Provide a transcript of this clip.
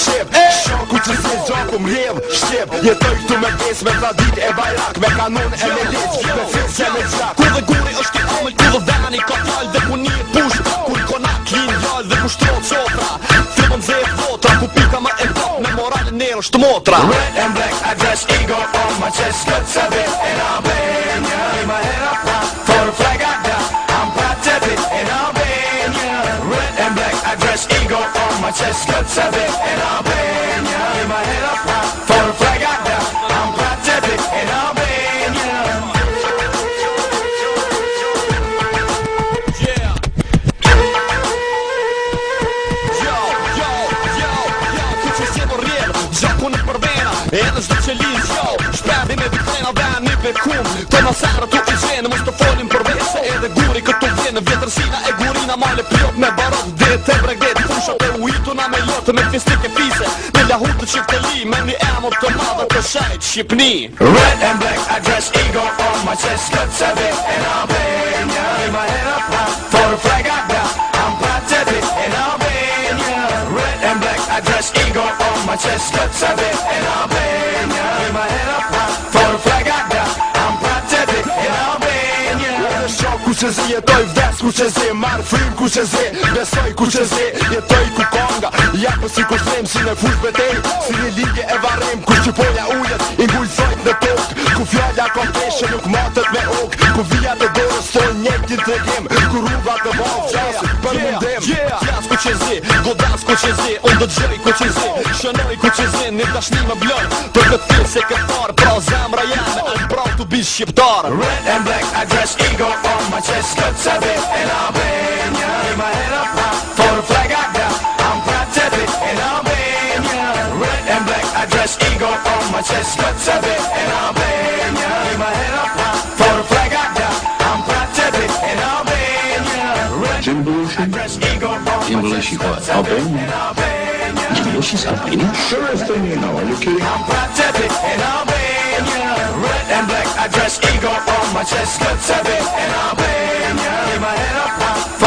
shqip Shoku që si gjaku m'rjedh shqip Jetoj këtu me bes me tradit e bajrak Me kanon e me lic me fis e me gjak Kur dhe guri është i amël, kur dhe veni ka fjall Dhe ku një push, kur konak lin jall Dhe ku shtrot qotra, fillon zet votra Ku pika ma e top, me moral nërë është motra Red and black, I dress eagle on my chest Guts a bit in Albania In my head up high, for the flag I got I'm proud to be in Albania Red and black, I dress eagle on my chest Guts a bit in Albania In my head up high, for the flag I got I'm proud to be in Albania Edhe shdo që liz, jo Shperdi me vitrena dhe një vekum Të nësarë tu i gjenë Mos të folim për vese Edhe guri këtu vjenë Vjetërsina e gurina Male pjot me barot Dete bregdet Fushat e uituna me lotë Me fistik e fise Me lahut të qifteli Me një emot të madhe të shajt Shqipni Red and black, I dress eagle on my chest Guts a bit in Albania In my head up high For the flag I got I'm proud to be in Albania Red and black, I dress eagle on my chest Guts a bit in Albania In my head up high For the flag I got I'm proud to be in Albania Edhe shok ku që zi jetoj vdes ku që zi Marë frim ku që zi Besoj ku që zi Jetoj ku konga Japë si ku shtrim Si në fush betej Si një ligje e varem Ku shqipoja ujet Ingullsojt në tok Ku fjalla konteshe Nuk matët me ok Ku vijat e dorës Soj njektin të gjem Ku rrugat të bavë Qasit për mundim Fjas ku që zi Godas ku që zi Unë dë gjëj ku që zi Shënoj ku që zi Një dashni më blën Për këtë fil se këtar Pra zemra jame Alë pra të bi shqiptar Red and black I dress eagle on my chest Guts a bit in Albania In my head up high For the flag I got I'm proud to be in Albania Red and black I dress eagle on my chest Guts a bit in Albania In my head up high For the flag I got I'm proud to be in Albania Jim Belushi what? Albania? Jim Belushi's Albania? Surest thing you know, are you kidding? I'm proud to be in Albania Red and black I dress eagle on my chest Guts a bit in Albania In my head up high